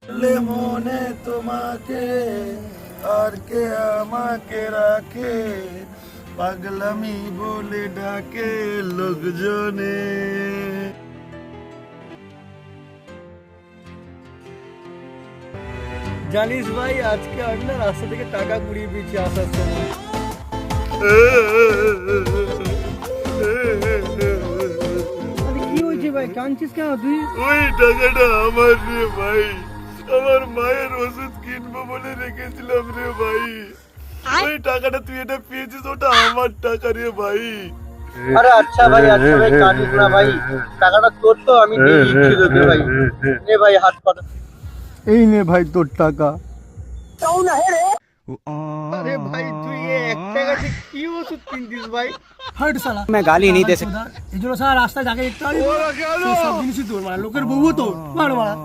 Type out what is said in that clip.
মনে তোমাকে আর কে আমাকে রাখে, পাগলামি বলে ডাকে লোকজনে। জানিস ভাই, আজকে আমি না রাস্তা থেকে টাকা কুড়িয়ে পেয়েছি আসার সময়। কি হয়েছে ভাই, কাঁদছিস কেন তুই? ওই টাকাটা আমার রে ভাই, আমার মায়ের ওষুধ কিনবো বলে রেখেছিলাম রে ভাই। ওই টাকাটা তুই এটা পেয়েছিস, ওটা আমার টাকা রে ভাই। আরে আচ্ছা ভাই, আচ্ছা ভাই, কাঁদিস না ভাই, টাকাটা তোর তো, আমি দিয়ে দিচ্ছি তোকে ভাই। নে ভাই, হাত পাতা। এই নে ভাই তোর টাকা। আরে ভাই, তুই 1 টাকাতে কি ওষুধ কিনতিস ভাই? हट साला मैं गाली नहीं दे सकता। এই জন্য সারা রাস্তায় যাকে দেখতে পারি সব জিনিসই তোর, মানে লোকের বউও তোর, মার মারা।